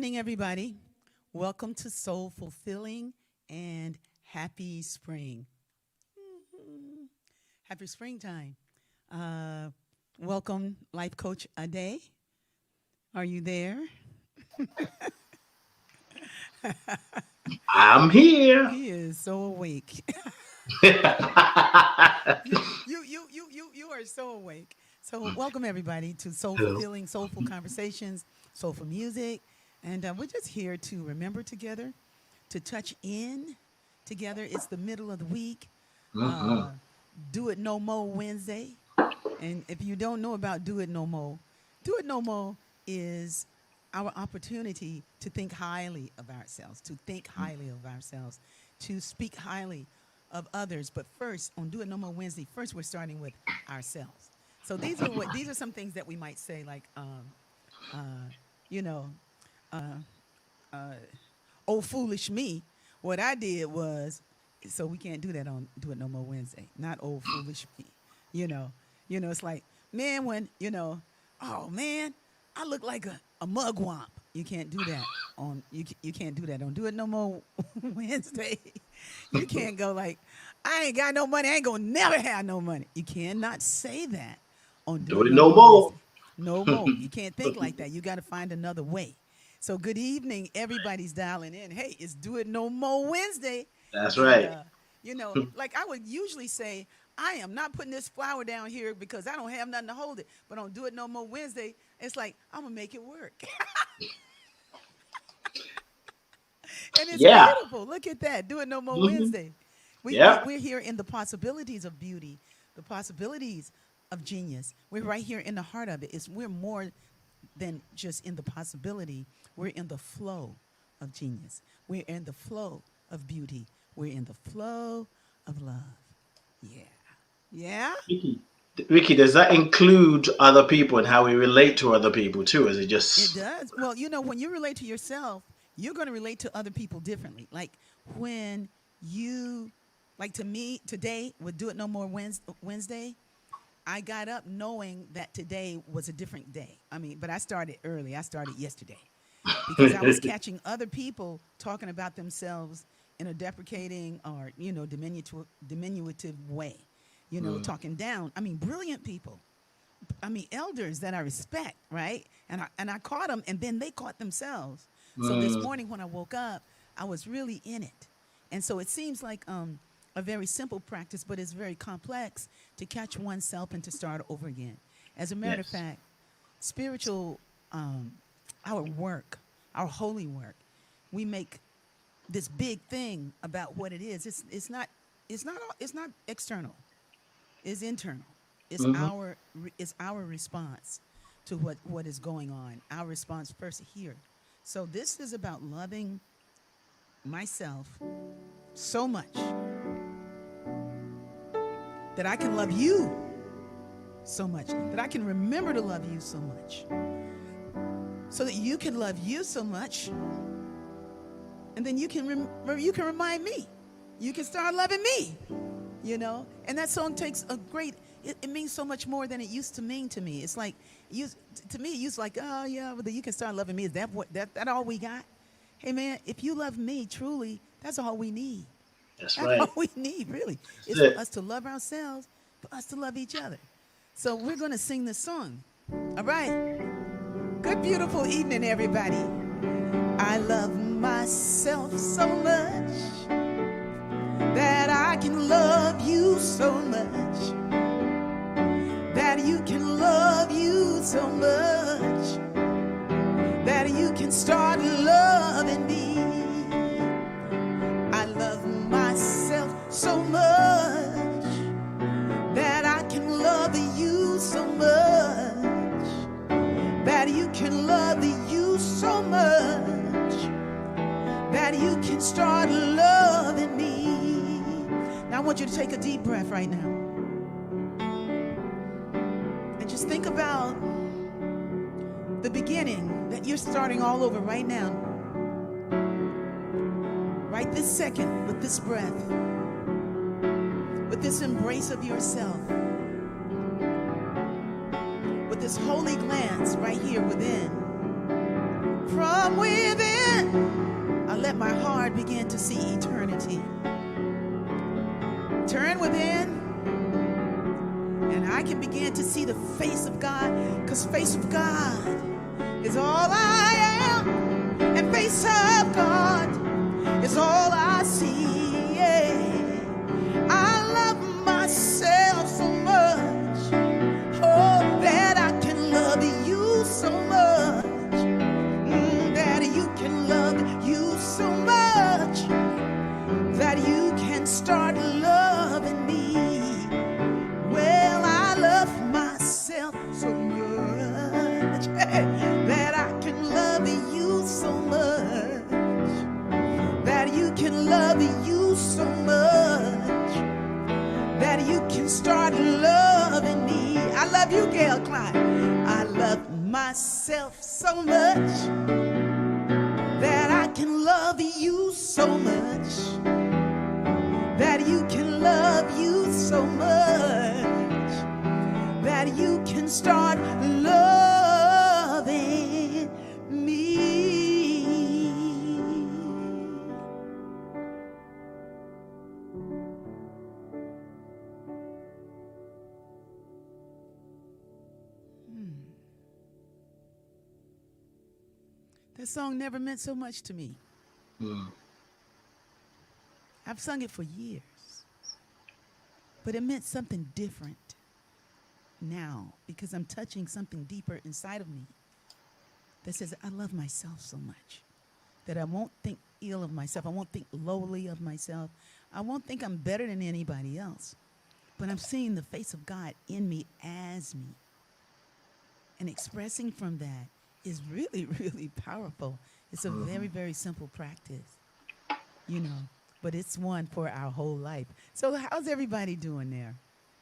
evening, everybody. Welcome to Soul Fulfilling and Happy Spring. Mhm. Happy springtime. Uh, Welcome, Life Coach Ade. Are you there? I'm here. He is so awake. You are so awake. So, welcome everybody to Soul Hello. Fulfilling, Soulful Conversations, Soulful Music, and we're just here to remember together, to touch in together. It's the middle of the week. Hmm. Uh, Do It No More Wednesday, and if you don't know about Do It No More is our opportunity to think highly of ourselves, to think highly of ourselves, to speak highly of others. But first, on Do It No More Wednesday, first we're starting with ourselves. So these are some things that we might say like, uh, you know, uh, oh foolish me. What I did was, so we can't do that on Do It No More Wednesday. Not old foolish me. You know, it's like, man, when oh man, I look like a mugwump. You can't do that on you can't do that on Do It No More Wednesday. You can't go like, I ain't got no money. I ain't gonna never have no money. You cannot say that on Do Do It it No no More more. Wednesday. No more. You can't think like that. You got to find another way. So good evening, everybody's dialing in. Hey, it's Do It No More Wednesday, That's and right. like I would usually say, I am not putting this flower down here because I don't have nothing to hold it. But on Do It No More Wednesday, it's like I'm gonna make it work, and it's Yeah. beautiful. Look at that. Do It No More Hmm. Wednesday. Yep. We're here in the possibilities of beauty, the possibilities of genius. We're right here in the heart of it. We're more than just in the possibility. We're in the flow of genius. We're in the flow of beauty. We're in the flow of love. Yeah. Yeah. Ricky, Ricky, does that include other people and how we relate to other people too? Is it It just does. Well, when you relate to yourself, you're going to relate to other people differently. Like when you, like to me today with Do It No More Wednesday, I got up knowing that today was a different day. I mean, but I started early. I started yesterday because I was catching other people talking about themselves in a deprecating or, diminutive way, Mm, talking down. I mean, brilliant people. I mean, elders that I respect, right? And I caught them, and then they caught themselves. So this mm, morning when I woke up, I was really in it, and so it seems like a very simple practice, but it's very complex to catch oneself and to start over again. As a matter of yes. fact, spiritual, um, our work, our holy work, we make this big thing about what it is. It's not external, is internal. It's Hmm. our response to what is going on. Our response first here. So this is about loving myself so much that I can love you so much, that I can remember to love you so much, so that you can love you so much, and then you can remind me. You can start loving me. And that song takes a great it means so much more than it used to mean to me. It's like you to me it used like, oh yeah, well, you can start loving me. Is that what that all we got? Hey man, if you love me truly, that's all we need. That's That's all right. we need, really. That's It's for it. us to love ourselves, for us to love each other. So we're gonna sing this song. All right. Good beautiful evening, everybody. I love myself so much that I can love you so much, that you can love you so much, that you can start loving me. I love myself so much that I can love you so much, that you can love you so much, that you can start loving me. Now I want you to take a deep breath right now and just think about the beginning, that you're starting all over right now, right this second, with this breath, with this embrace of yourself, with this holy glance right here within, From within, I let my heart begin to see eternity. Turn within, and I can begin to see the face of God, because face of God is all I am, and face of God is all I see. Yeah. I love myself so much, oh, that I can love you so much, that you can love you so much, that you can start loving me. Well, I love myself so much, that I can love you so much, that you can love you so much, that you can start loving me. I love you, Gail Klein. I love myself so much, that I can love you so much, that you can love you so much, that you can start loving me. That song never meant so much to me. I've sung it for years, but it meant something different now, because I'm touching something deeper inside of me that says I love myself so much that I won't think ill of myself. I won't think lowly of myself. I won't think I'm better than anybody else, but I'm seeing the face of God in me as me. And expressing from that is really, really powerful. It's a very, very simple practice, but it's one for our whole life. So how's everybody doing there?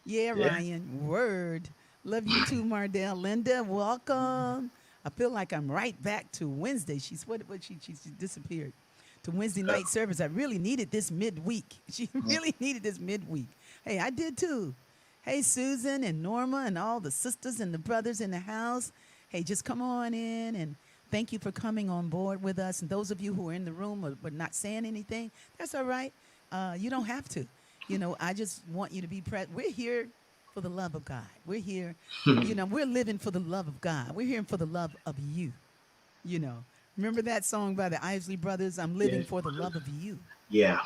Yeah, Ryan, word. Love you too, Mardell. Linda, welcome. I feel like I'm right back to Wednesday. She disappeared to Wednesday night service. I really needed this midweek. She really needed this midweek. Hey, I did too. Hey, Susan and Norma and all the sisters and the brothers in the house. Hey, just come on in, and thank you for coming on board with us. And those of you who are in the room but not saying anything, that's all right. You don't have to. I just want you to be present. We're here for the love of God. We're here, we're living for the love of God. We're here for the love of you. Remember that song by the Isley Brothers? I'm living for the love of you. Yeah.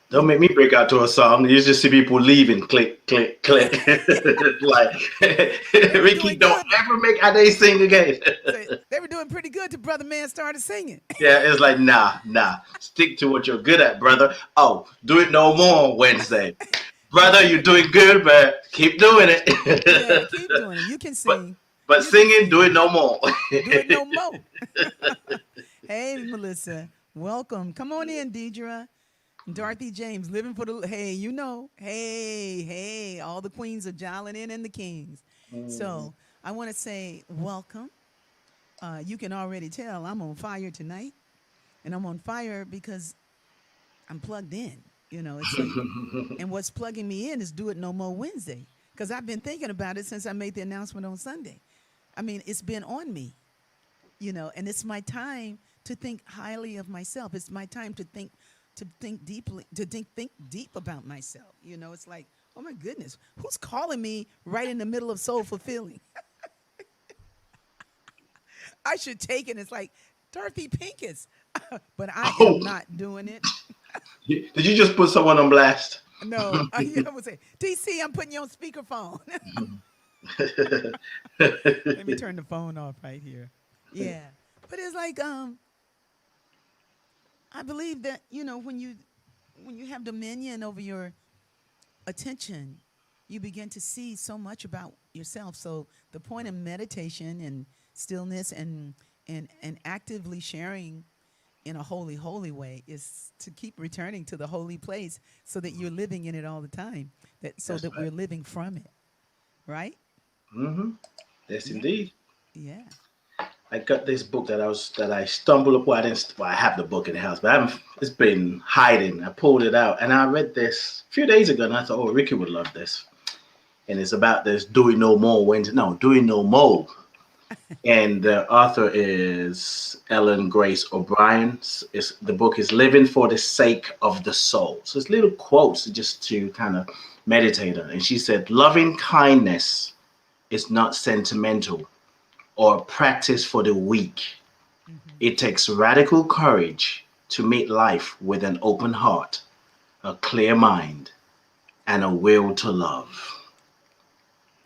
Don't make me break out to a song. You just see people leaving. Click, click, click. Like, Rickie, don't ever make Ade sing again. They were doing pretty good till Brother Man started singing. Yeah, it's like, nah. Stick to what you're good at, brother. Oh, do it no more on Wednesday. Brother, you're doing good, but keep doing it. Yeah, keep doing it. You can sing. But singing, do it no more. Do it no more. Hey, Melissa. Welcome. Come on in, Deidre. Dorothy James, living for the, hey, all the queens are jolling in and the kings. So I want to say welcome. You can already tell I'm on fire tonight. And I'm on fire because I'm plugged in. It's like, and what's plugging me in is Do It No More Wednesday. Because I've been thinking about it since I made the announcement on Sunday. I mean, it's been on me, and it's my time to think highly of myself. It's my time to think deeply, to think deep about myself. It's like, oh my goodness, who's calling me right in the middle of Soulful Feeling? I should take it. It's like Dorothy Pincus, but I am not doing it. Did you just put someone on blast? No, I would say, DC, I'm putting you on speakerphone. Let me turn the phone off right here. Yeah, but it's like, I believe that, when you have dominion over your attention, you begin to see so much about yourself. So the point of meditation and stillness and actively sharing in a holy way is to keep returning to the holy place so that you're living in it all the time. That we're living from it. Right? Yes, indeed. Yeah. I got this book that I stumbled upon. I have the book in the house, but it's been hiding. I pulled it out and I read this a few days ago, and I thought, oh, Rickie would love this. And it's about this doing no more Wednesday. No, doing no more. and the author is Ellen Grace O'Brien. The book is Living for the Sake of the Soul. So it's little quotes just to kind of meditate on. And she said, loving kindness is not sentimental or practice for the weak. Hmm. It takes radical courage to meet life with an open heart, a clear mind, and a will to love.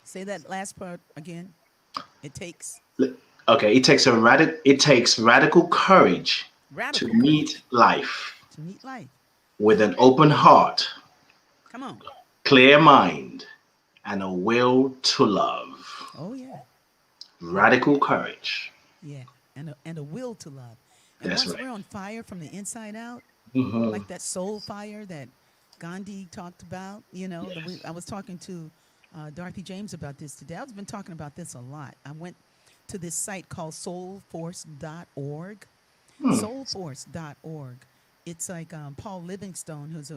Say that last part again. It takes Okay, it takes radical courage to radical meet courage life to meet life. with an open heart, Come on. clear mind, and a will to love. Oh yeah. Yeah. Radical courage. Yeah. And a will to love. And That's once right. we're on fire from the inside out, Hmm. like that soul fire that Gandhi talked about, I was talking to Dorothy James about this today. I've been talking about this a lot. I went to this site called soulforce.org. Hmm. Soulforce.org. It's like Paul Livingstone, who's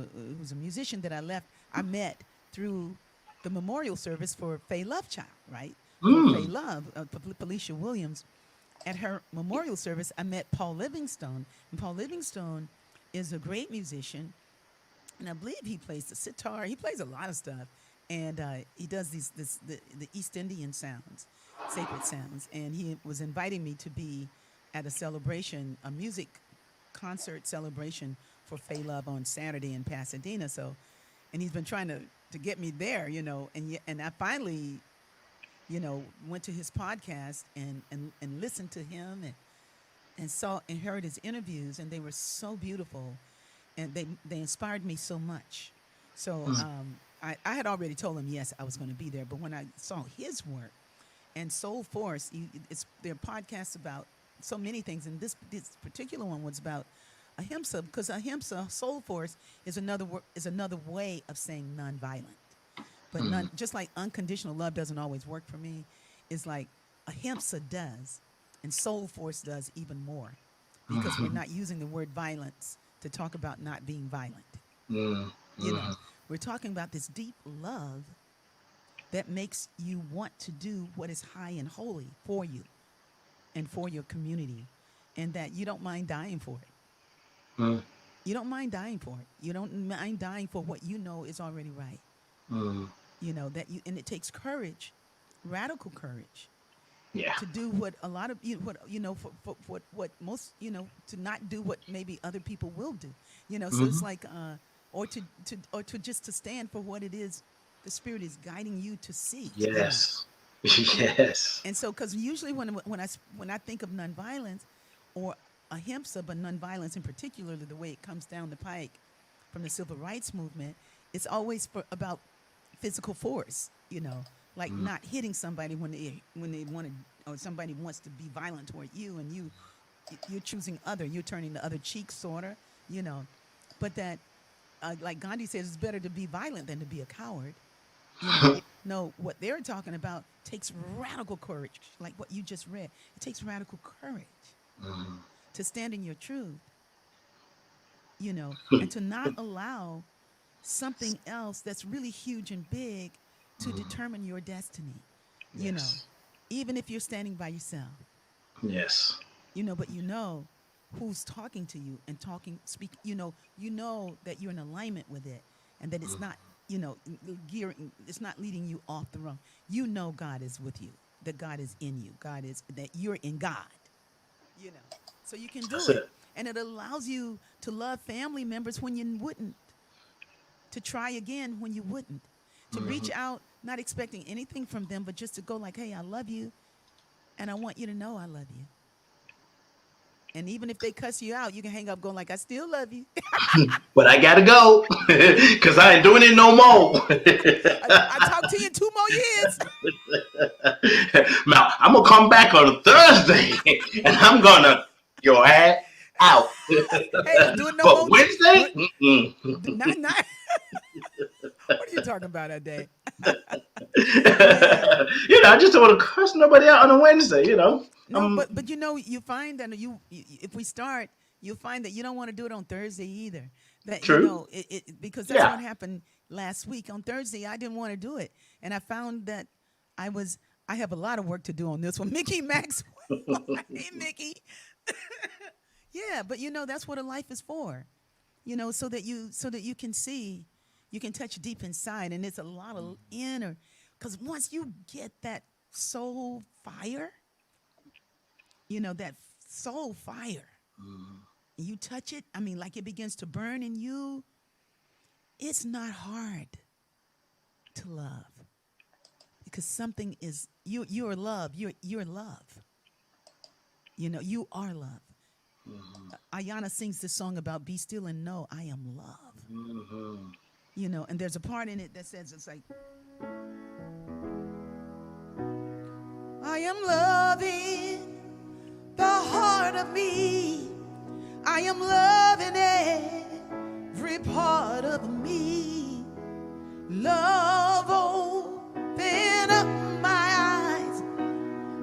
a musician that I met through the memorial service for Faye Lovechild, right? For Faye Hmm. Love, Felicia Williams. At her memorial service, I met Paul Livingstone, and Paul Livingstone is a great musician, and I believe he plays the sitar. He plays a lot of stuff, and he does the East Indian sounds, sacred sounds. And he was inviting me to be at a celebration, a music concert celebration for Faye Love on Saturday in Pasadena. So, and he's been trying to get me there, and I finally, went to his podcast and listened to him and saw and heard his interviews, and they were so beautiful, and they inspired me so much. So I had already told him yes, I was going to be there, but when I saw his work and Soul Force, it's their podcasts about so many things, and this particular one was about ahimsa, because ahimsa, Soul Force, is another way of saying nonviolent. But Hmm. none, just like unconditional love doesn't always work for me, is like ahimsa does, and Soul Force does even more, because we're Hmm. not using the word violence to talk about not being violent. Hmm. You know, Hmm. we're talking about this deep love that makes you want to do what is high and holy for you and for your community, and that you don't mind dying for it. Hmm. You don't mind dying for it. You don't mind dying for what you know is already right. Hmm. And it takes courage, radical courage, Yeah. to do what a lot of what for what most to not do what maybe other people will do. So it's Hmm. like or to just to stand for what it is the spirit is guiding you to seek. Yes. You know, Yes. and so because usually when I think of nonviolence or ahimsa, but nonviolence in particular, the way it comes down the pike from the civil rights movement, it's always about physical force. Like Mm. not hitting somebody when they want to, or somebody wants to be violent toward you, and you're choosing other, you're turning the other cheek, sorta. You know, but that like Gandhi says, it's better to be violent than to be a coward. you know no, what they're talking about takes radical courage, like what you just read. It takes radical courage Mm. to stand in your truth, and to not allow something else that's really huge and big to Mm. determine your destiny, you know Yes. even if you're standing by yourself, Yes. but who's talking to you and speak, that you're in alignment with it, and that it's Mm. not, gearing, it's not leading you off the wrong. God is with you, that God is in you, that you're in God, you know so you can do That's it. it. And it allows you to love family members when you wouldn't, to try again when you wouldn't, to Hmm. reach out not expecting anything from them, but just to go like, hey, I love you, and I want you to know I love you. And even if they cuss you out, you can hang up going like, I still love you. But I gotta go because I ain't doing it no more. I talk to you in 2 more years. Now I'm gonna come back on a Thursday and I'm gonna your ass out. Hey, do it no But more. Do Wednesday, it. mm-mm. Not. What are you talking about that day? Yeah. I just don't want to curse nobody out on a Wednesday. No, but you find that if we start, you'll find that you don't want to do it on Thursday either. That True. because that's Yeah. what happened last week on Thursday. I didn't want to do it, and I found that I was I have a lot of work to do on this one. Mickey Maxwell. Hey, Mickey. Yeah, but that's what a life is for. So that you can see, you can touch deep inside, and it's a lot of inner. Because once you get that soul fire, that soul fire, you touch it. I mean, like it begins to burn in you. It's not hard to love because something is you. You're love. You're love. You are love. Ayana sings this song about be still and know I am love. Mhm. And there's a part in it that says it's like I am loving the heart of me. I am loving every part of me. Love open up my eyes.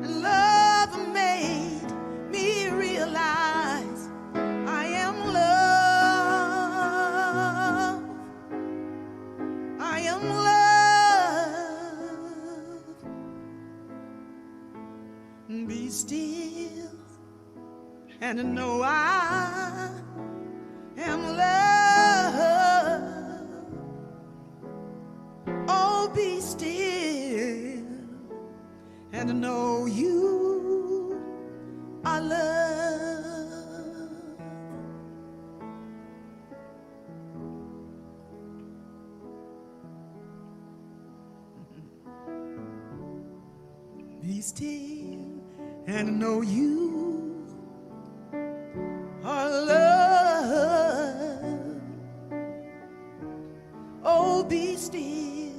Love made me realize I am love. I am love. Be still and know I am love. Oh, be still and know you are love. Be still and know you are love. Oh, be still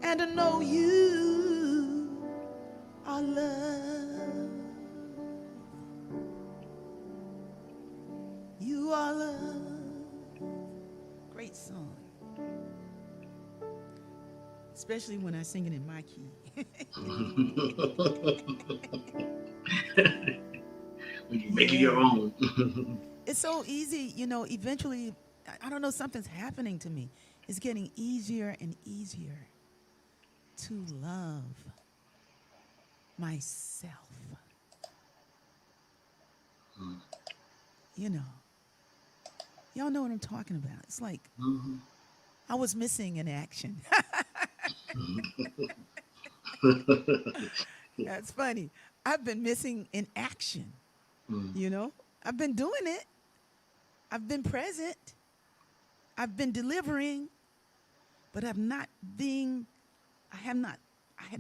and know you are love. You are love. Great song. Especially when I sing it in my key. When you make it your Yeah. own. It's so easy, eventually, I don't know, something's happening to me. It's getting easier and easier to love myself. You know, y'all know what I'm talking about. It's like Mhm. I was missing in action. That's funny. I've been missing in action, Mm. you know? I've been doing it. I've been present. I've been delivering, but I have not I had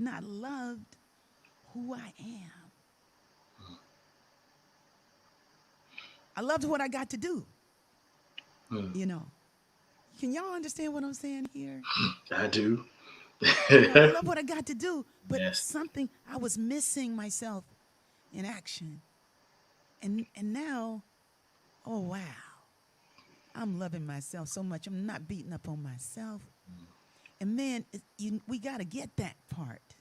not loved who I am. I loved what I got to do, Mm. you know. Can y'all understand what I'm saying here? I do. I love what I got to do, but Yes. something I was missing myself in action. And now, oh wow, I'm loving myself so much. I'm not beating up on myself. And man, we got to get that part,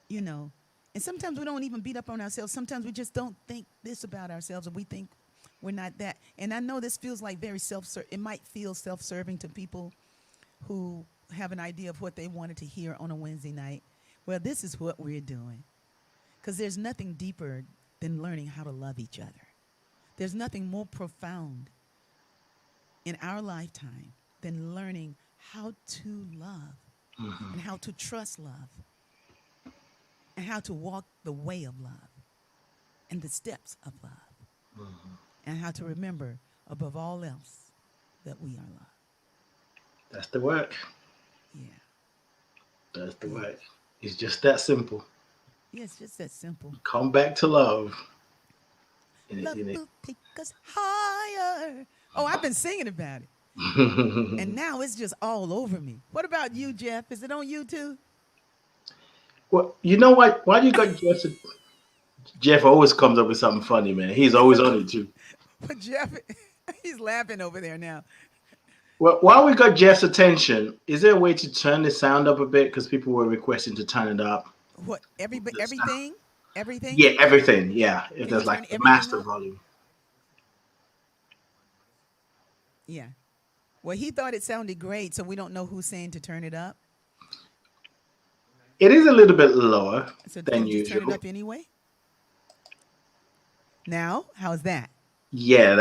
you know. And sometimes we don't even beat up on ourselves. Sometimes we just don't think this about ourselves, or we think we're not that. And I know this feels like very it might feel self-serving to people who have an idea of what they wanted to hear on a Wednesday night. Well, this is what we're doing. Because there's nothing deeper than learning how to love each other. There's nothing more profound in our lifetime than learning how to love Mhm. and how to trust love and how to walk the way of love and the steps of love and how to remember above all else that we are loved. That's the work. Yeah. That's the Yeah. work. It's just that simple. Yeah, it's just that simple. Come back to love. Love In it. will take us higher. Oh, I've been singing about it. And now it's just all over me. What about you, Jeff? Is it on you too? Well, you know what? Why you got Jeff? Jeff always comes up with something funny, man. He's always on it too. But Jeff, he's laughing over there now. Well, while we got Jeff's attention, is there a way to turn the sound up a bit? Because people were requesting to turn it up. What The sound. everything? Everything? Yeah, everything. Yeah, if Can you there's turn like the everything master up? volume. Yeah. Well, he thought it sounded great, so we don't know who's saying to turn it up. It is a little bit lower So can than we just turn it usual. up anyway? Now, how's that? Yeah,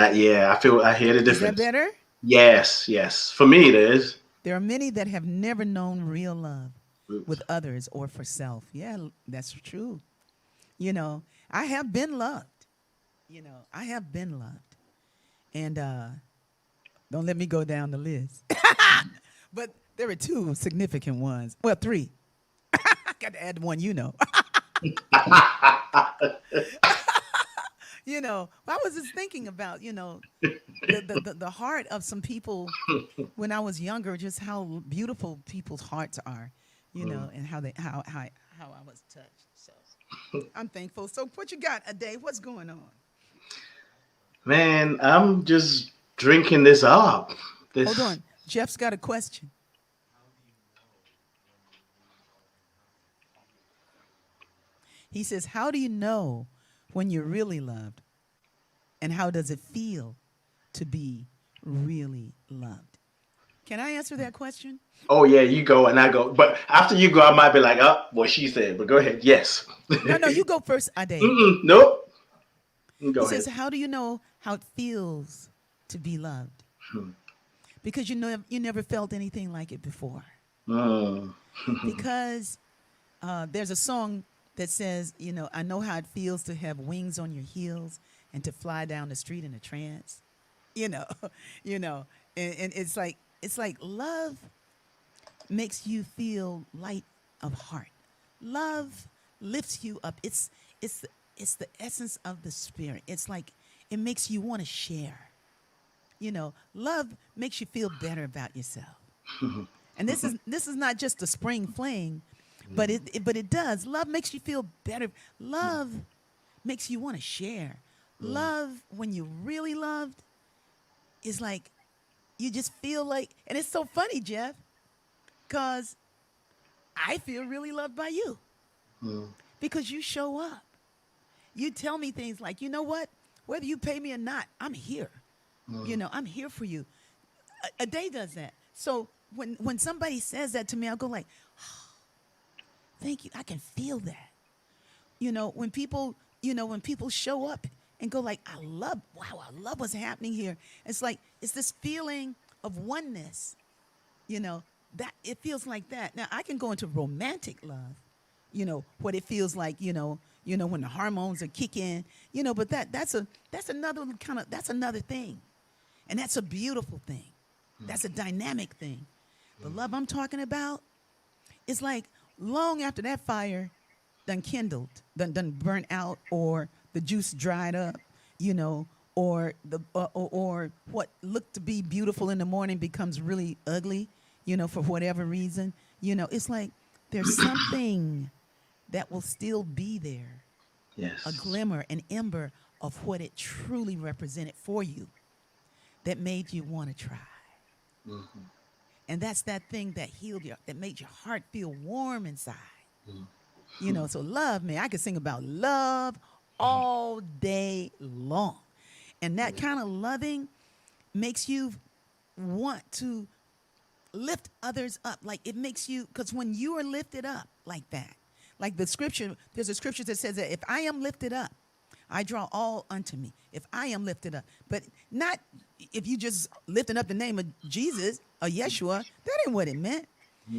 I feel I hear the Is that difference. better? Yes, yes. For me, it is. There are many that have never known real love with others or for self. Yeah, that's true. You know, I have been loved. I have been loved. And don't let me go down the list. But there are two significant ones. Well, three. I got to add one, I was just thinking about, the heart of some people when I was younger, just how beautiful people's hearts are, Mm. and how I was touched. So I'm thankful. So what you got, Ade? What's going on? Man, I'm just drinking this up. Hold This. on. Jeff's got a question. He says, how do you know when you're really loved? And how does it feel to be really loved? Can I answer that question? Oh yeah, you go and I go. But after you go, I might be like, oh, what she said. But go ahead. Yes. No, no, you go first, Ade. Mm-mm, nope. He Go says, ahead. how do you know how it feels to be loved? Hmm. Because you never felt anything like it before. Mm. Because there's a song that says, I know how it feels to have wings on your heels and to fly down the street in a trance. You know, you know, and it's like love makes you feel light of heart. Love lifts you up. It's it's the essence of the spirit. It's like it makes you want to share. Love makes you feel better about yourself. And this is not just a spring fling, but it does. Love makes you feel better. Love makes you want to share. Mm. Love, when you're really loved, is like you just feel like, and it's so funny, Jeff, because I feel really loved by you Mm. because you show up. You tell me things like, you know what? Whether you pay me or not, I'm here. Mm. I'm here for you. A day does that. So when somebody says that to me, I'll go like, thank you. I can feel that. When people show up and go like, wow, I love what's happening here. It's this feeling of oneness, that it feels like that. Now I can go into romantic love, what it feels like, when the hormones are kicking, but that's another that's another thing. And that's a beautiful thing. That's a dynamic thing. The love I'm talking about is like long after that fire done kindled, done burnt out, or the juice dried up, or or what looked to be beautiful in the morning becomes really ugly, for whatever reason. It's like there's something that will still be there, a Yes. glimmer, an ember of what it truly represented for you that made you want to try. Mm-hmm. And that's that thing that healed you, that made your heart feel warm inside. So love, man, I could sing about love all day long. And that Mm. kind of loving makes you want to lift others up. Like it makes you, because when you are lifted up like that, like there's a scripture that says that if I am lifted up, I draw all unto me. If I am lifted up, but not if you just lifting up the name of Jesus or Yeshua, that ain't what it meant.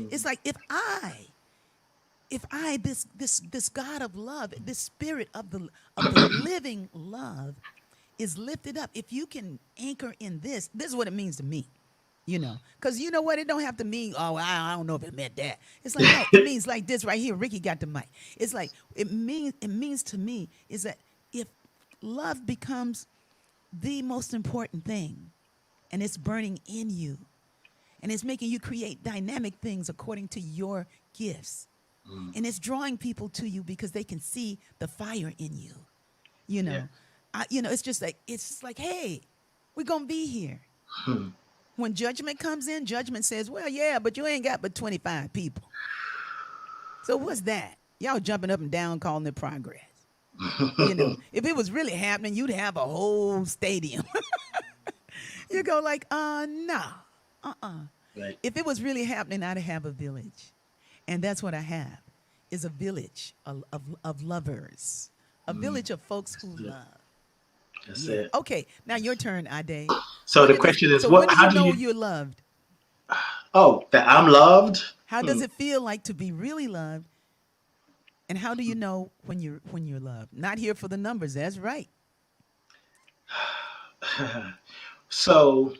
It's Mm. like if I this God of love, this spirit of the living love is lifted up. If you can anchor in this is what it means to me. Because you know what? It don't have to mean, oh, I don't know if it meant that. It's like, no, it means like this right here. Ricky got the mic. It's like, it means to me is that if love becomes the most important thing and it's burning in you and it's making you create dynamic things according to your gifts Mm. and it's drawing people to you because they can see the fire in you, you Yes. know, it's just like, hey, we're going to be here. Hmm. When judgment comes in, judgment says, well, yeah, but you ain't got but 25 people. So what's that? Y'all jumping up and down calling it progress. If it was really happening, you'd have a whole stadium. You go like, no, uh-uh. Right. If it was really happening, I'd have a village. And that's what I have. is a village of lovers, a village of folks who That's it. love. That's Yeah. it. Okay. Now your turn, Ade. So the question is, So what? when do you How do know you? you're loved? Oh, that I'm loved. How does it feel like to be really loved? And how do you know when you're loved? Not here for the numbers. That's right. So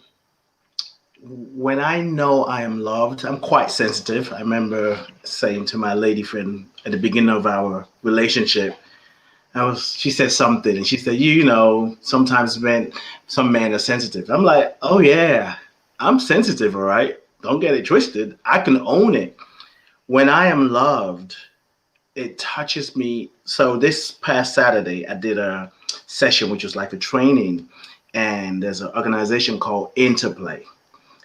when I know I am loved, I'm quite sensitive. I remember saying to my lady friend at the beginning of our relationship, she said something, and she said, you know, sometimes some men are sensitive. I'm like, oh yeah, I'm sensitive, all right. Don't get it twisted. I can own it. When I am loved, it touches me. So this past Saturday, I did a session, which was like a training, and there's an organization called Interplay,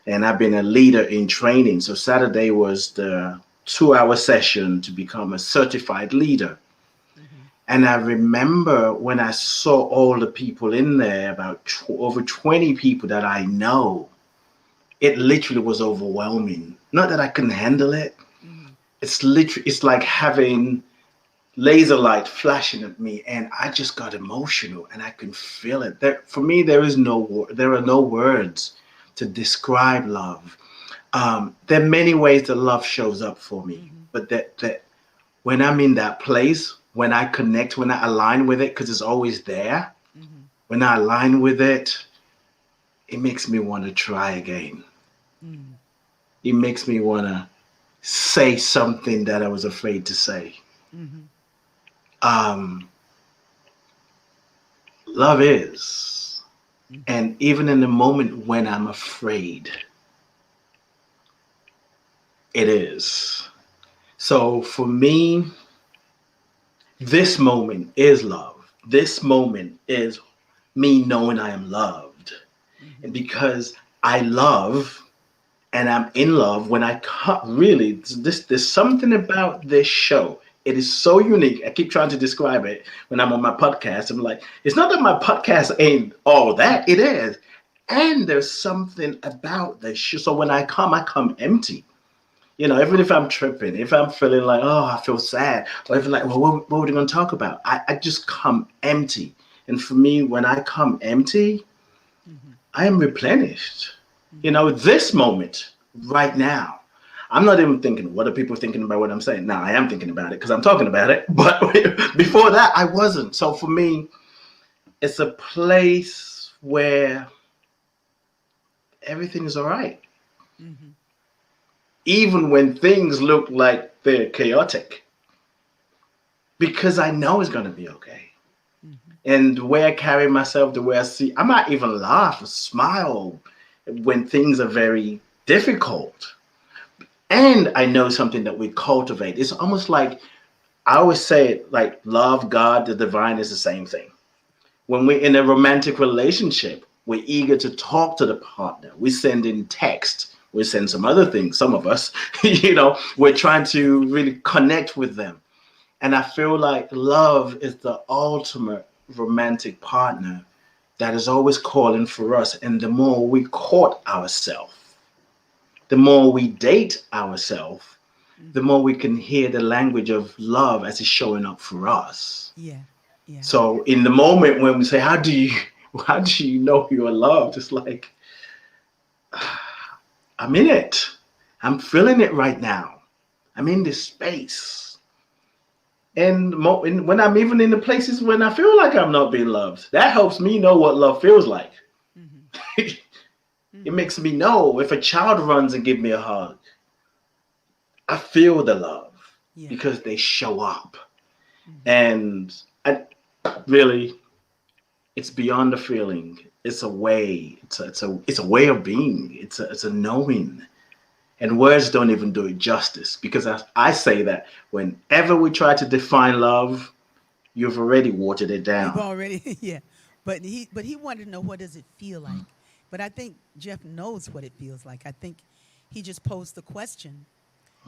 and I've been a leader in training. So Saturday was the 2 hour session to become a certified leader. Mm-hmm. And I remember when I saw all the people in there, about over 20 people that I know, it literally was overwhelming. Not that I couldn't handle it. Mm-hmm. It's like having laser light flashing at me, and I just got emotional, and I can feel it. For me, there are no words to describe love. There are many ways that love shows up for me, Mm-hmm. but that when I'm in that place, when I connect, when I align with it, because it's always there. Mm-hmm. When I align with it, it makes me want to try again. Mm-hmm. It makes me want to say something that I was afraid to say. Mm-hmm. Um, Love is. Mm-hmm. And even in the moment when I'm afraid, it is. So for me, this moment is love. This moment is me knowing I am loved. And Mm-hmm. because I love and I'm in love, when I can't really, there's something about this show. It is so unique. I keep trying to describe it when I'm on my podcast. I'm like, it's not that my podcast ain't all that. It is. And there's something about this show. So when I come empty. You know, even if I'm tripping, if I'm feeling like, oh, I feel sad, or even like, well, what are we going to talk about? I just come empty. And for me, when I come empty, Mm-hmm. I am replenished. You Mm-hmm. know, this moment, right now, I'm not even thinking, what are people thinking about what I'm saying? Now, I am thinking about it because I'm talking about it. But before that, I wasn't. So for me, it's a place where everything is all right. Mm-hmm. Even when things look like they're chaotic, because I know it's going to be okay. Mm-hmm. And the way I carry myself, the way I see, I might even laugh or smile when things are very difficult. And I know something that we cultivate. It's almost like I always say it like love, God, the divine is the same thing. When we're in a romantic relationship, we're eager to talk to the partner. We send in text. We send some other things, some of us, we're trying to really connect with them. And I feel like love is the ultimate romantic partner that is always calling for us. And the more we court ourselves, the more we date ourselves, the Mm-hmm. more we can hear the language of love as it's showing up for us. Yeah. Yeah. So in the moment when we say, how do you know you're loved? It's like, I'm in it. I'm feeling it right now. I'm in Mm-hmm. this space. And when I'm even in the places when I feel like I'm not being loved, that helps me know what love feels like. Mm-hmm. It Mm-hmm. makes me know if a child runs and give me a hug, I feel the love Yeah. because they show up. Mm-hmm. And I really, it's beyond a feeling. It's a way. It's a way of being. It's a knowing. And words don't even do it justice because I say that whenever we try to define love, you've already watered it You've down. already yeah. But he wanted to know what does it feel like. But I think Jeff knows what it feels like. I think he just posed the question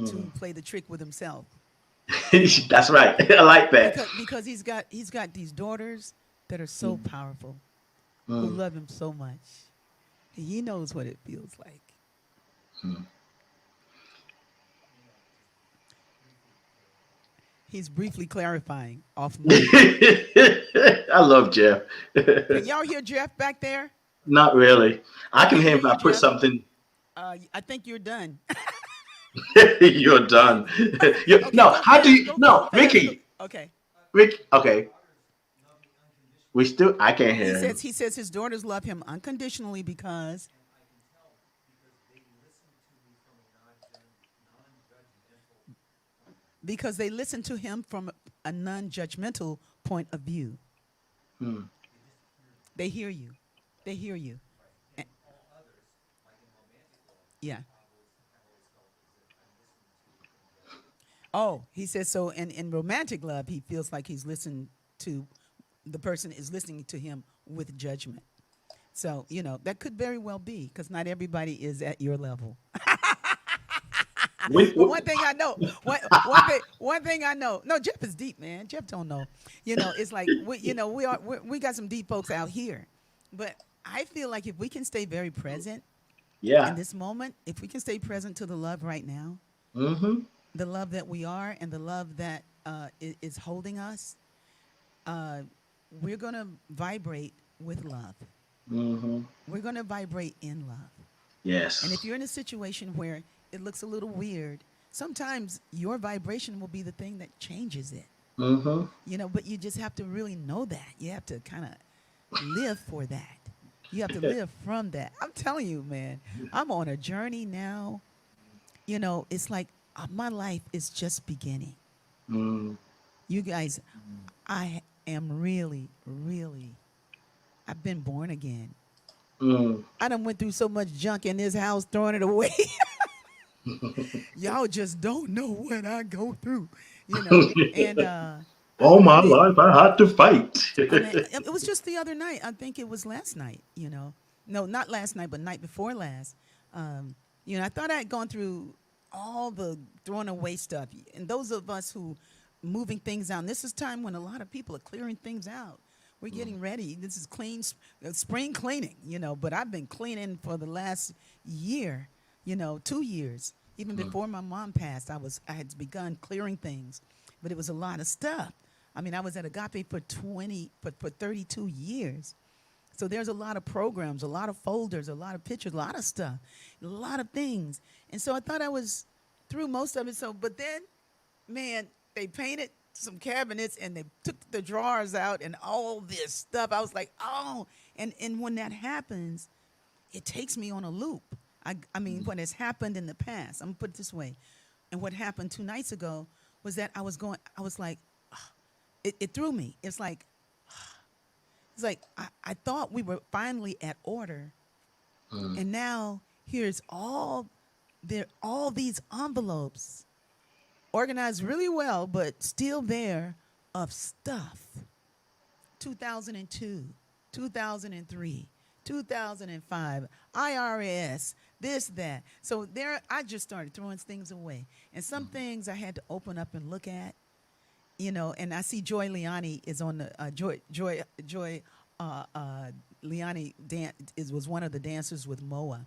to play the trick with himself. You know, That's right. I like that. because he's got these daughters that are so powerful who Mm, love him so much. He knows what it feels like. mm. He's briefly clarifying off mic. I love Jeff. Can y'all hear Jeff back there? Not really. I I can can't hear hear if I you, put Jeff. something. I think you're done. You're done. Okay, No, go how do fast. you? Go No, fast. Go. Ricky. Okay. Rick. Okay, we still. I can't hear him. He says his daughters love him unconditionally because they listen to him from a non-judgmental point of view. Hmm. They hear you. They hear you. A- Yeah. Oh, he says so in romantic love, he feels like he's listened to the person is listening to him with judgment. So, that could very well be because not everybody is at your level. When, But one thing I know, one thing I know. No, Jeff is deep, man. Jeff don't know. It's like we got some deep folks out here. But I feel like if we can stay very present in yeah. this moment, if we can stay present to the love right now, Mm-hmm. the love that we are and the love that is holding us, uh, we're going to vibrate with love. Mm-hmm. We're going to vibrate in love. And if Yes. you're in a situation where it looks a little weird, sometimes your vibration will be the thing that changes it. Mm-hmm. But you just have to really know that. You have to kind of live for that. You have to live from that. I'm telling you, man, I'm on a journey now. It's like my life is just beginning. Mm. You guys, I am really, really, I've been born again. Mm. I done went through so much junk in this house, throwing it away. Y'all just don't know what I go through, And All I my mean, life, I had to fight. it was just the other night. I think it was last night. No, not last night, but night before last. I thought I had gone through all the throwing away stuff, and those of us who moving things out. And this is time when a lot of people are clearing things out. We're getting ready. This is spring cleaning, But I've been cleaning for the last year, 2 years. Even before my mom passed, I had begun clearing things, but it was a lot of stuff. I mean, I was at Agape for 32 years. So there's a lot of programs, a lot of folders, a lot of pictures, a lot of stuff, a lot of things. And so I thought I was through most of it. But then, man, they painted some cabinets and they took the drawers out and all this stuff. I was like, oh, and when that happens, it takes me on a loop. I mean, what has happened in the past, I'm gonna put it this way. And what happened 2 nights ago was that I was like, it threw me. It's like I thought we were finally at order, Mm. and now here's all these envelopes organized really well, but still there of stuff. 2002, 2003, 2005, IRS, this, that. So there, I just started throwing things away, and some things I had to open up and look at. And I see Joy Liani is on the Joy Liani was one of the dancers with Moa,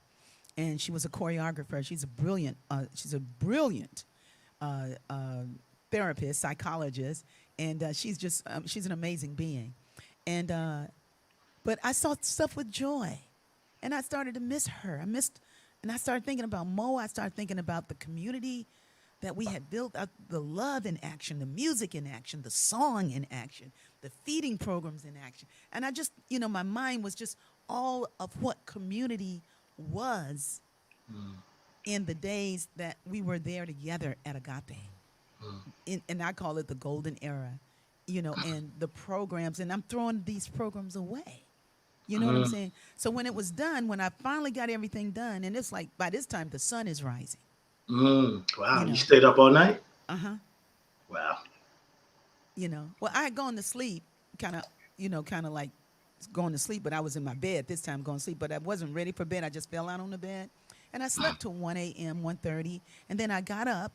and she was a choreographer. She's a brilliant uh, uh, therapist, psychologist, and she's an amazing being. And but I saw stuff with Joy, and I started to miss her. And I started thinking about Mo. I started thinking about the community that we had built, the love in action, the music in action, the song in action, the feeding programs in action. And I just, my mind was just all of what community was in the days that we were there together at Agape. And I call it the golden era, and the programs. And I'm throwing these programs away. You know what I'm Mm. saying? So when it was done, when I finally got everything done, and it's like by this time the sun is rising, Mm. you Wow, you know. stayed up all night? Uh huh. Wow. Well, I had gone to sleep, kind of like going to sleep, but I was in my bed this time going to sleep, but I wasn't ready for bed. I just fell out on the bed, and I slept till 1 a.m., 1:30, and then I got up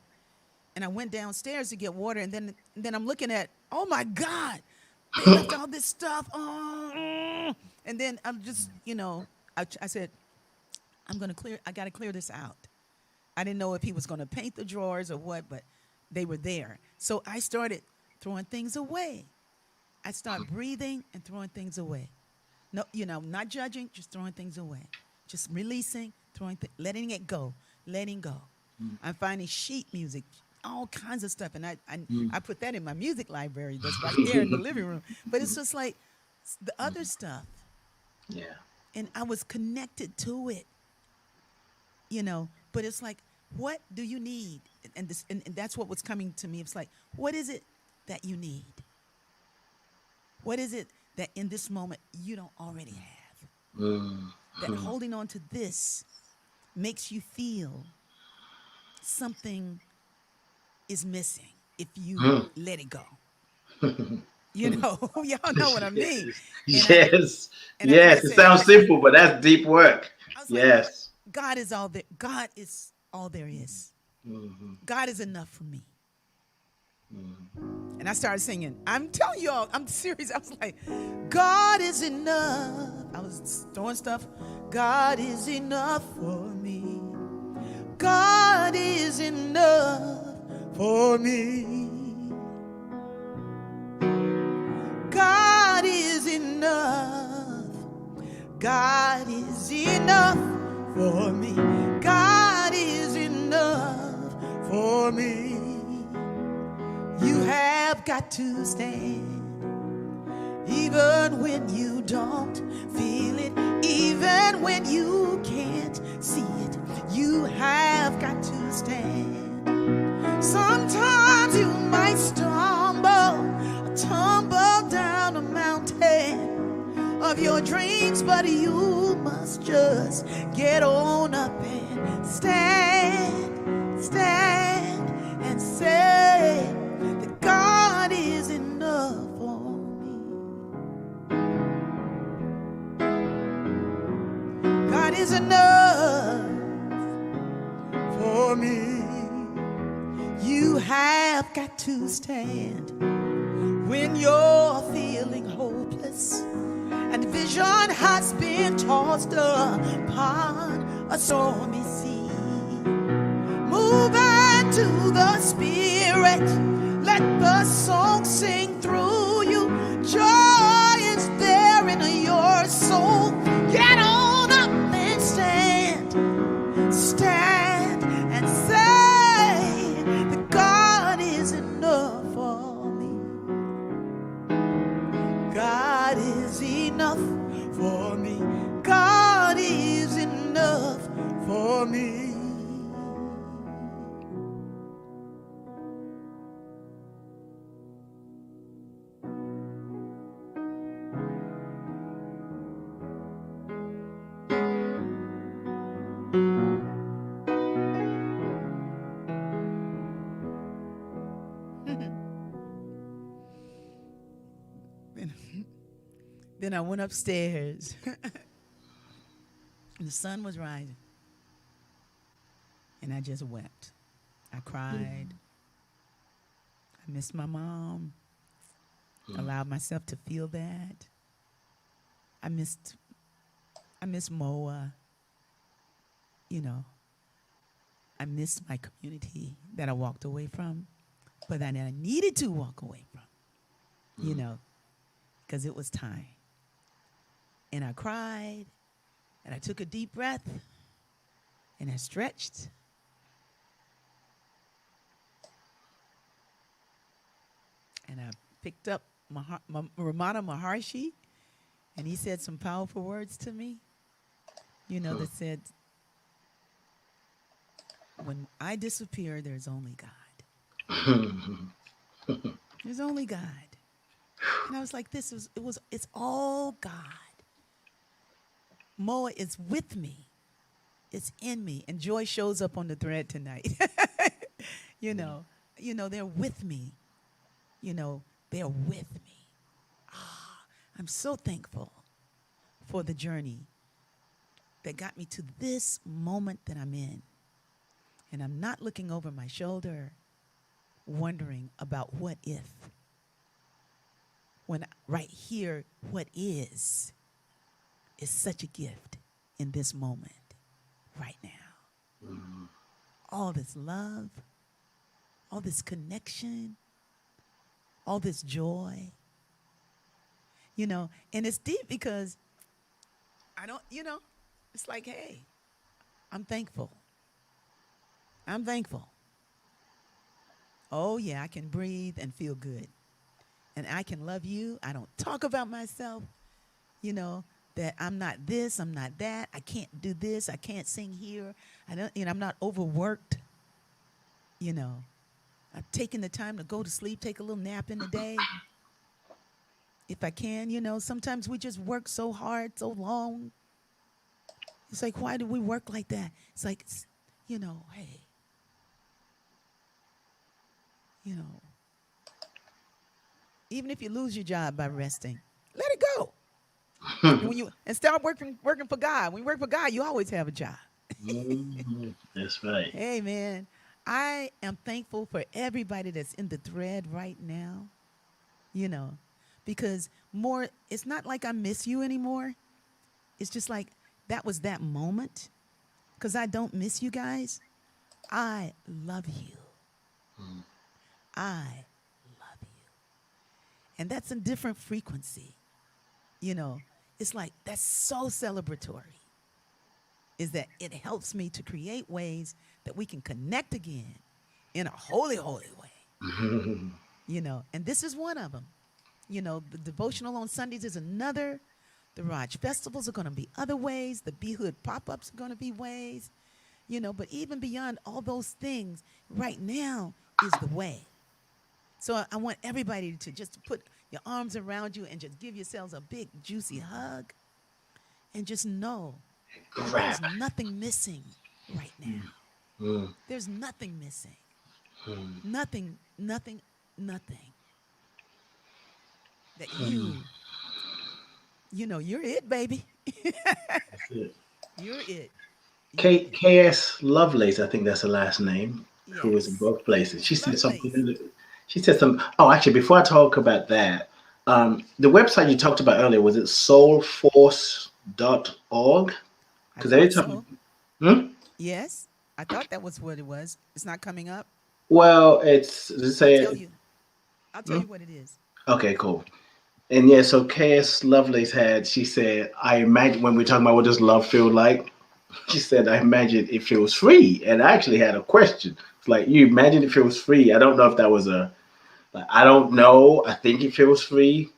and I went downstairs to get water, and then I'm looking at, oh my God, they left all this stuff. Oh, and then I'm just, I said, I got to clear this out. I didn't know if he was going to paint the drawers or what, but they were there. So I started throwing things away. I start breathing and throwing things away. No, not judging, just throwing things away. Just releasing, letting it go, letting go. I'm finding sheet music, all kinds of stuff. And I put that in my music library that's right there in the living room. But it's just like the other stuff. Yeah. And I was connected to it, But it's like, what do you need? And that's what was coming to me. It's like, what is it that you need? What is it that in this moment you don't already have? That holding on to this makes you feel something is missing if you let it go. Y'all know what I mean. And I Yes. and I Yes. kept It saying, sounds simple, but that's deep work. I was like, Yes. God is all there. God is all there is. God is enough for me. And I started singing. I'm telling y'all, I'm serious. I was like, God is enough. I was throwing stuff. God is enough for me. God is enough for me. God is enough. God is enough for me. God is enough for me. You have got to stand, even when you don't feel it, even when you can't see it. You have got to stand. Sometimes you might stumble or tumble down a mountain of your dreams, but you must just get on up and stand, stand and say that God is enough for me. God is enough for me. You have got to stand when you're feeling hopeless and vision has been tossed upon a stormy sea. Move into the Spirit, let the song sing through you. Joy is there in your soul. Get on up and stand, stand and say that God is enough for me. God is enough for me. God is enough for me. Then I went upstairs. The sun was rising. And I just wept. I cried. I missed my mom. Allowed myself to feel that. I missed Moa. I missed my community that I walked away from, but that I needed to walk away from, because it was time. And I cried, and I took a deep breath, and I stretched. And I picked up Ramana Maharshi, and he said some powerful words to me, that said, when I disappear, there's only God. There's only God. And I was like, it's all God. Moa is with me. It's in me. And Joy shows up on the thread tonight. They're with me. They're with me. I'm so thankful for the journey that got me to this moment that I'm in. And I'm not looking over my shoulder, wondering about what if. When right here, what is such a gift in this moment, right now. All this love, all this connection, all this joy, and it's deep because I don't, it's like, hey, I'm thankful. I'm thankful. Oh, yeah, I can breathe and feel good. And I can love you. I don't talk about myself, you know, that I'm not this, I'm not that. I can't do this. I can't sing here. I don't, I'm not overworked, you know. I've taken the time to go to sleep, take a little nap in the day if I can, Sometimes we just work so hard, so long. It's like, why do we work like that? It's like, hey, you know, even if you lose your job by resting, let it go. And start working for God. When you work for God, you always have a job. Mhm. That's right. Hey man, I am thankful for everybody that's in the thread right now, you know, because more it's not like I miss you anymore. It's just like that was that moment cuz I don't miss you guys. I love you. I love you. And that's a different frequency, you know. It's like that's so celebratory. Is that it helps me to create ways that we can connect again in a holy, holy way, And this is one of them. The devotional on Sundays is another. The Raj festivals are going to be other ways. The Be Hood pop ups are going to be ways, But even beyond all those things, right now is the way. So I want everybody to just put your arms around you and just give yourselves a big, juicy hug and just know that there's Grab. nothing missing right now. Mm. There's nothing missing. Mm. Nothing, nothing, nothing. That Mm. you're it, baby. That's it. You're it. You're K it. KS Lovelace, I think that's her last name, who was in Yes. both places. She said something. Lovelace. She said some. Oh, actually, before I talk about that, the website you talked about earlier, was it soulforce.org? I Because every thought time, so. hmm? Yes. I thought that was what it was. It's not coming up. Well, it's just I'll say, tell you. I'll tell hmm? you what it is. Okay, cool. And yeah, so KS Lovelace had, she said, I imagine when we're talking about what does love feel like, she said, I imagine it feels free. And I actually had a question. It's like, you imagine it feels free. I don't know if that was like, I don't know. I think it feels free.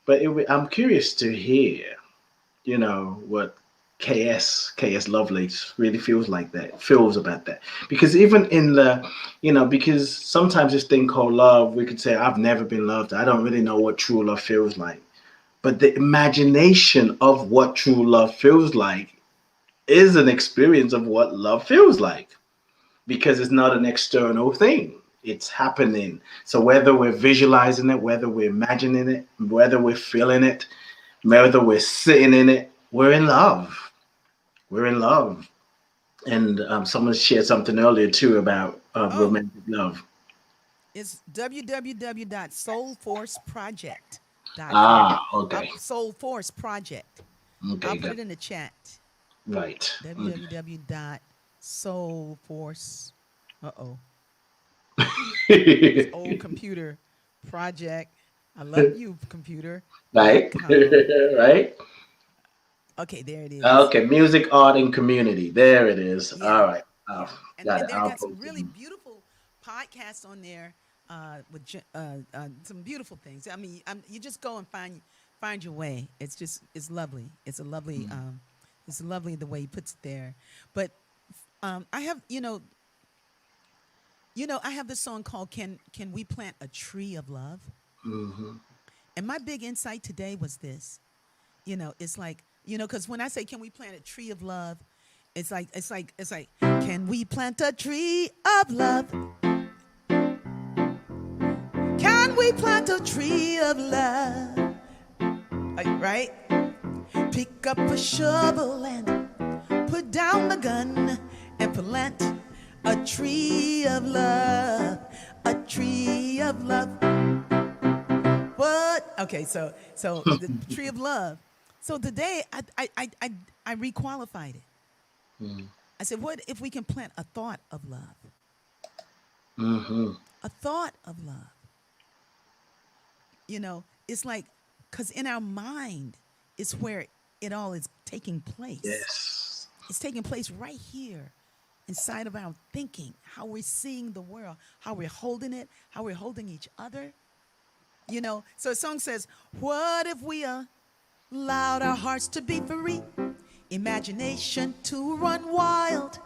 But I'm curious to hear, what KS Lovelace really feels about that. Because even in because sometimes this thing called love, we could say, I've never been loved. I don't really know what true love feels like. But the imagination of what true love feels like is an experience of what love feels like because it's not an external thing. It's happening. So whether we're visualizing it, whether we're imagining it, whether we're feeling it, whether we're sitting in it, we're in love. We're in love. And someone shared something earlier too about Oh, romantic love. it's www.soulforceproject.com. Ah, okay. Soul Force Project. I'll Okay, put got it in the chat. right. www.soulforce. Uh-oh. This Okay. old computer project. I love you, computer. Dot Right. com. Right. Okay, there it is. Okay, music, art, and community. There it is. Yeah, All right. yeah. Got And it. they I'll got some post it. really beautiful podcasts on there some beautiful things. I mean, you just go and find your way. It's lovely. It's lovely the way he puts it there. But I have I have this song called Can We Plant a Tree of Love? Mm-hmm. And my big insight today was this. It's like, because when I say can we plant a tree of love, it's like can we plant a tree of love? Can we plant a tree of love? Right? Pick up a shovel and put down the gun and plant a tree of love. A tree of love. What? Okay, so the tree of love. So today I requalified it. I said, what if we can plant a thought of love? Mm-hmm. A thought of love. It's like, because in our mind is where it all is taking place. Yes. It's taking place right here inside of our thinking, how we're seeing the world, how we're holding it, how we're holding each other. So a song says, what if we allowed our hearts to be free, imagination to run wild,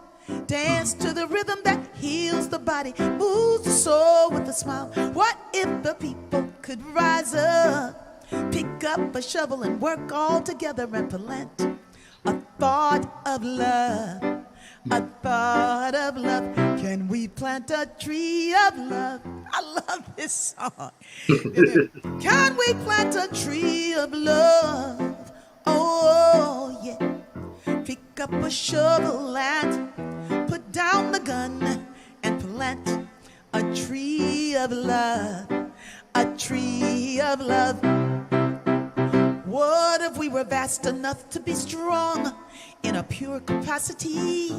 dance to the rhythm that heals the body, moves the soul with a smile. What if the people could rise up, pick up a shovel and work all together and plant a thought of love? A thought of love. Can we plant a tree of love? I love this song. Can we plant a tree of love? Oh, yeah. Pick up a shovel and put down the gun and plant a tree of love. A tree of love. What if we were vast enough to be strong in a pure capacity?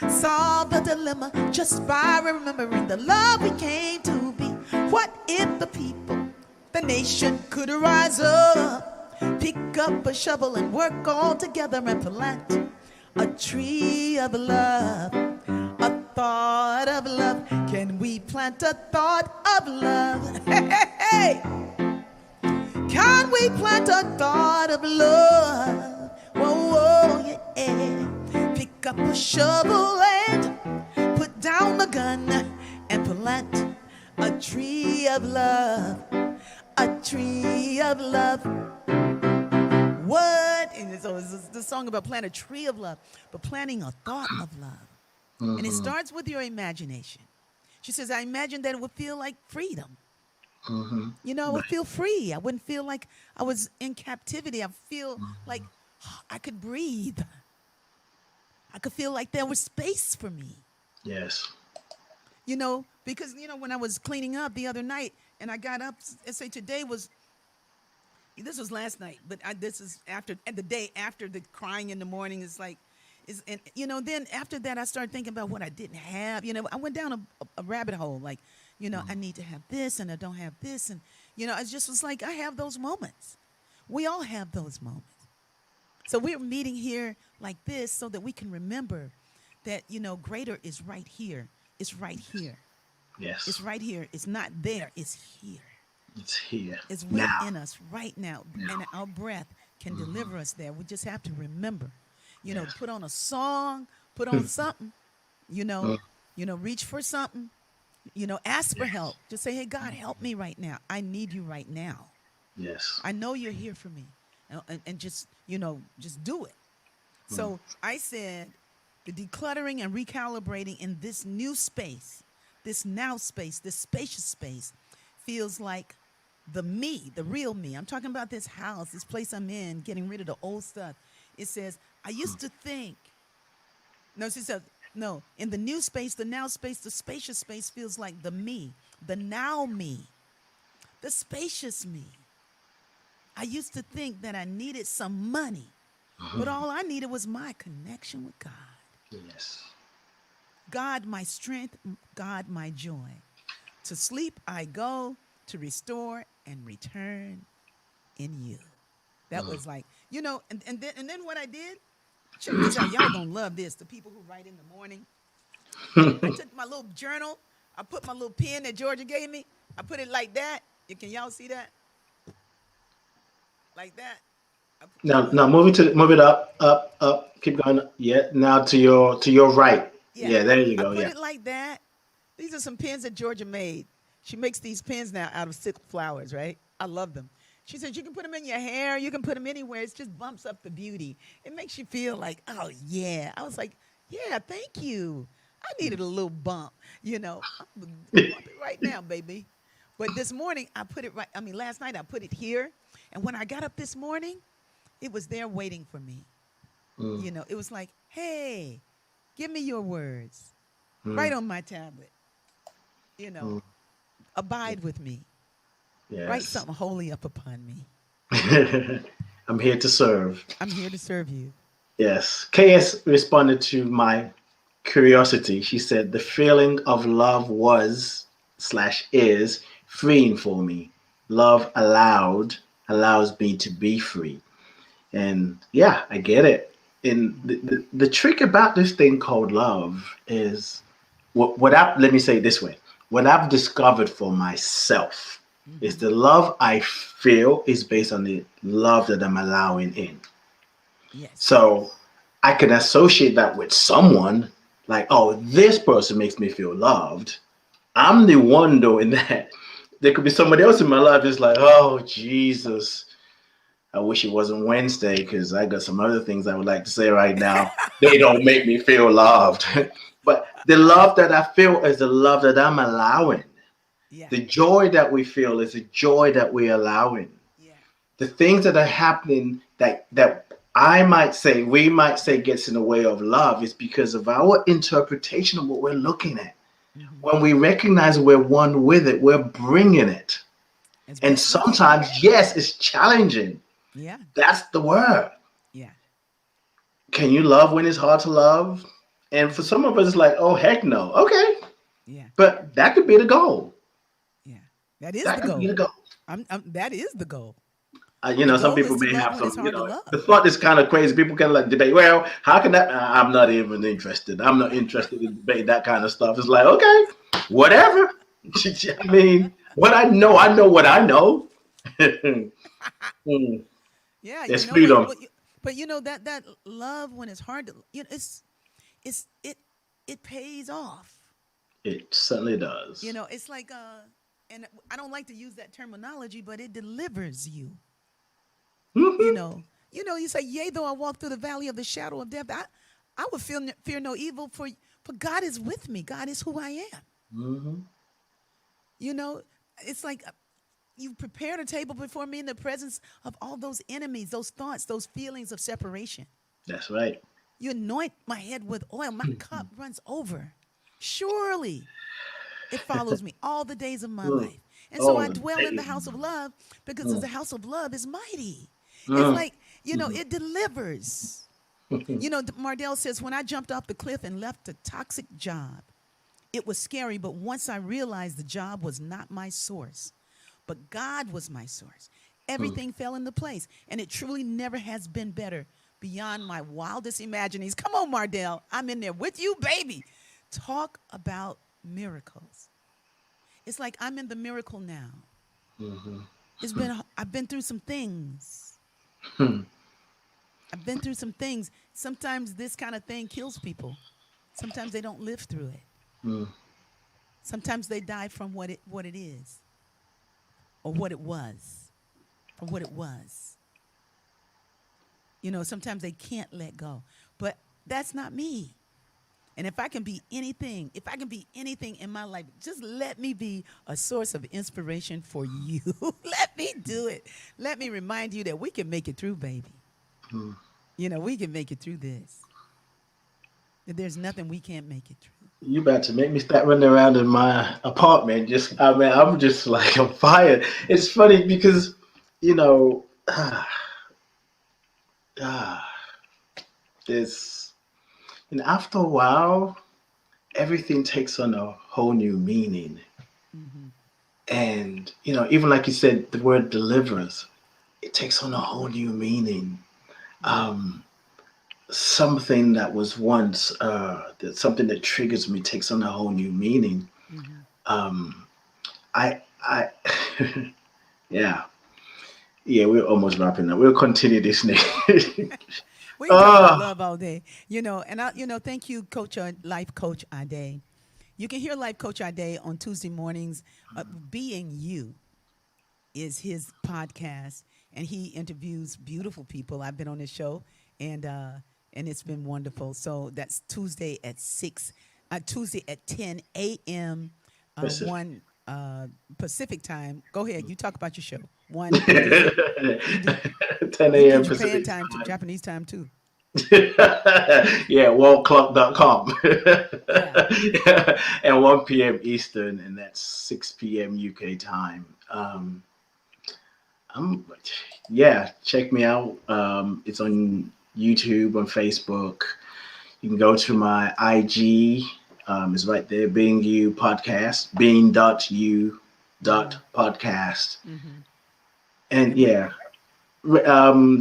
Solve the dilemma just by remembering the love we came to be. What if the people, the nation could rise up, pick up a shovel and work all together and plant a tree of love, a thought of love? Can we plant a thought of love? Hey, hey, hey. Can we plant a thought of love? Whoa, whoa, yeah. Pick up a shovel and put down the gun and plant a tree of love. A tree of love. What? And so it's the song about planting a tree of love, but planting a thought of love. Mm-hmm. And it starts with your imagination. She says, I imagine that it would feel like freedom. Mm-hmm. I would feel free. I wouldn't feel like I was in captivity. I feel like I could breathe. I could feel like there was space for me. Yes. Because, when I was cleaning up the other night and I got up and say this was last night, but this is the day after the crying in the morning. It's like, then after that, I started thinking about what I didn't have. I went down a rabbit hole, like, I need to have this and I don't have this. And, I just was like, I have those moments. We all have those moments. So we're meeting here like this so that we can remember that, greater is right here. It's right here. Yes. It's right here. It's not there. It's here. It's here. It's within us right now. And our breath can deliver us there. We just have to remember, put on a song, put on something, reach for something, ask for help. Just say, hey, God, help me right now. I need you right now. Yes. I know you're here for me. And just, just do it. So I said the decluttering and recalibrating in this new space, this now space, this spacious space feels like the me, the real me. I'm talking about this house, this place I'm in, getting rid of the old stuff. It says, I used to think. No, she said, no, in the new space, the now space, the spacious space feels like the me, the now me, the spacious me. I used to think that I needed some money, but all I needed was my connection with God. Yes. God, my strength, God, my joy. To sleep I go, to restore and return in you. That was like, and then what I did, check this out. Y'all gonna love this. The people who write in the morning. I took my little journal. I put my little pen that Georgia gave me. I put it like that. Can y'all see that? Like that. Now move it up. Keep going. Yeah. Now to your right. Yeah. There you go. I put it like that. These are some pens that Georgia made. She makes these pens now out of silk flowers, right? I love them. She says you can put them in your hair. You can put them anywhere. It just bumps up the beauty. It makes you feel like, oh, yeah. I was like, yeah, thank you. I needed a little bump, I'm gonna bump it right now, baby. But this morning, I put it right. Last night I put it here. And when I got up this morning, it was there waiting for me. It was like, hey, give me your words. Right on my tablet. Abide with me. Yes. Write something holy up upon me. I'm here to serve. I'm here to serve you. Yes. KS responded to my curiosity. She said, the feeling of love was slash is freeing for me. Love allowed allows me to be free. And yeah, I get it. And the trick about this thing called love is let me say it this way. What I've discovered for myself is Mm-hmm. the love I feel is based on the love that I'm allowing in. Yes. So I can associate that with someone like, oh, this person makes me feel loved. I'm the one though in that there could be somebody else in my life that's like, oh, Jesus, I wish it wasn't Wednesday because I got some other things I would like to say right now. They don't make me feel loved. But the love that I feel is the love that I'm allowing. Yeah. The joy that we feel is the joy that we're allowing. Yeah. The things that are happening that we might say gets in the way of love is because of our interpretation of what we're looking at. Mm-hmm. When we recognize we're one with it, we're bringing it. As And best we can. sometimes, yes, it's challenging. Yeah. That's the word. Yeah. Can you love when it's hard to love? And for some of us, it's like, oh, heck no. Okay. Yeah. But that could be the goal. Yeah. That is That the could be the goal. goal. That is the goal. You The know, some goal is people to may love have when it's some, hard to the love. thought is kind of crazy. People can like debate, well, how can that? I'm not even interested. I'm not interested in debating that kind of stuff. It's like, okay, whatever. I mean, what I know what I know. Mm, Yeah, you it's know what, freedom. but you know that love when it's hard to, it's it pays off. It certainly You does. know, it's like and I don't like to use that terminology, but it delivers you. You Hmm. know, you say, "Yea, though I walk through the valley of the shadow of death, I would fear no evil, for God is with me. God is who I am." Hmm. You know, it's like you've prepared a table before me in the presence of all those enemies, those thoughts, those feelings of separation. That's right. You anoint my head with oil, my cup runs over. Surely it follows me all the days of my Mm. life. And so All I the dwell in the days. house of love because Mm. the house of love is mighty. It's Mm. like, it delivers. Mardell says, when I jumped off the cliff and left a toxic job, it was scary, but once I realized the job was not my source, but God was my source, Mm. everything fell into place. And it truly never has been better beyond my wildest imaginings. Come on, Mardell. I'm in there with you, baby. Talk about miracles. It's like I'm in the miracle now. Mhm. I've been through some things. Hmm. I've been through some things. Sometimes this kind of thing kills people. Sometimes they don't live through it. Mm. Sometimes they die from what it is or what it was, from what it was. Sometimes they can't let go. But that's not me. And if I can be anything in my life, just let me be a source of inspiration for you. Let me do it. Let me remind you that we can make it through, baby. Mm. We can make it through this. That there's nothing we can't make it through. You about to make me start running around in my apartment. I mean, I'm just like on fire. It's funny because, you know, ah, it's, and after a while, everything takes on a whole new meaning. Mm-hmm. And, even like you said, the word deliverance, it takes on a whole new meaning. Yeah. Um, Something that was once something that triggers me takes on a whole new meaning. Mm-hmm. Um, I yeah, yeah, we're almost wrapping up. We'll continue this next. We can talk about Ah, love all day, thank you, Life Coach Ade. You can hear Life Coach Ade on Tuesday mornings. Being You is his podcast, and he interviews beautiful people. I've been on his show, and it's been wonderful. So that's Tuesday at 10 a.m. Pacific. One Pacific time. Go ahead, you talk about your show. One, what is it? You do 10 you do a.m. Japan Pacific time, time. Japanese time too. Yeah, worldclock.com. Yeah. And 1 p.m. Eastern, and that's 6 p.m. UK time. I'm, yeah, check me out. It's on YouTube, on Facebook. You can go to my IG. It's right there. Being You podcast. Being.you Mm-hmm. dot podcast. Mm-hmm. And And we, yeah,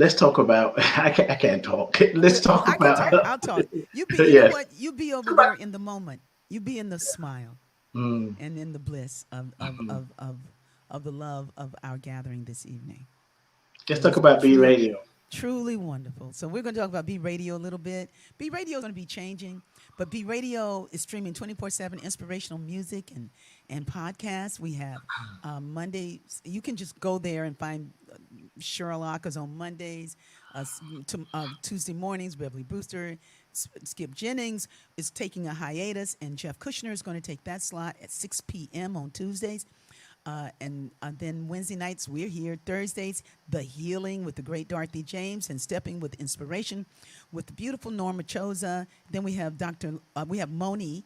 let's talk about. I can't talk. Let's well, talk I can about. talk. I'll talk. You be. You know Yes. what? You be over there in the moment. You be in the smile Mm, and in the bliss of the love of our gathering this evening. let's It talk has been about B truly, Radio. truly wonderful. So we're going to talk about B Radio a little bit. B Radio is going to be changing, but B Radio is streaming 24/7 inspirational music and podcasts. We have Mondays. You can just go there and find Sherlock is on Mondays. Tuesday mornings, Beverly Brewster, Skip Jennings is taking a hiatus, and Jeff Kushner is going to take that slot at 6 p.m. on Tuesdays. And then Wednesday nights, we're here. Thursdays, The Healing with the great Dorothy James and Stepping with Inspiration with the beautiful Norma Choza. Then we have we have Moni.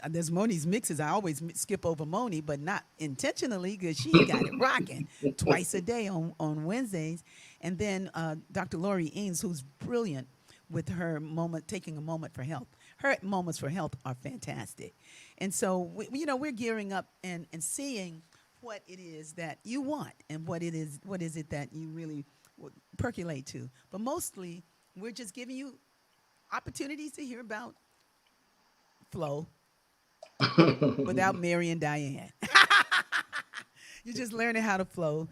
There's Moni's mixes. I always skip over Moni, but not intentionally because she got it rocking twice a day on Wednesdays. And then Dr. Lori Eanes, who's brilliant with her moment, taking a moment for health. Her moments for health are fantastic. And so, we're gearing up and seeing what it is that you want and what is it that you really percolate to. But mostly, we're just giving you opportunities to hear about flow without Mary and Diane. You're just learning how to flow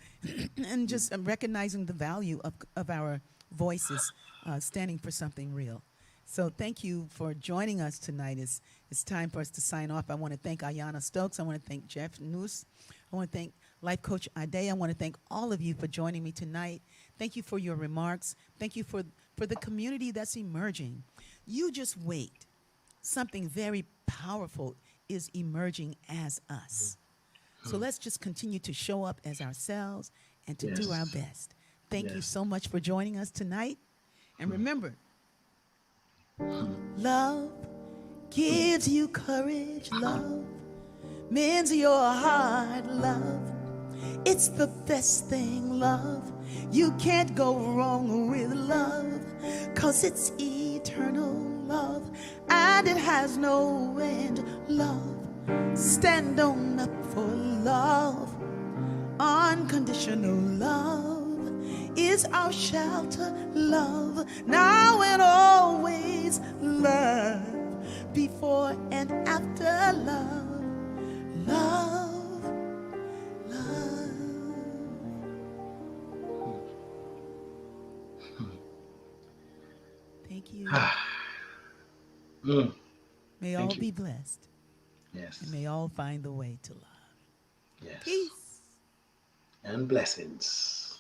and just recognizing the value of our voices standing for something real. So thank you for joining us tonight. It's time for us to sign off. I want to thank Ayana Stokes. I want to thank Jeff Noose. I want to thank Life Coach Ade. I want to thank all of you for joining me tonight. Thank you for your remarks. Thank you for the community that's emerging. You just wait. Something very powerful is emerging as us. So let's just continue to show up as ourselves and to do our Yes. best. Thank you Yes. so much for joining us tonight. And remember, love gives you courage, love mends your heart, love. It's the best thing, love. You can't go wrong with love, 'cause it's eternal love and it has no end, love. Stand on up for love. Unconditional love is our shelter, love. Now and always, love. Before and after, love. Love, love. Thank you. Mm, May all thank you. be blessed and Yes. may all find the way to love. Yes. Peace. And blessings.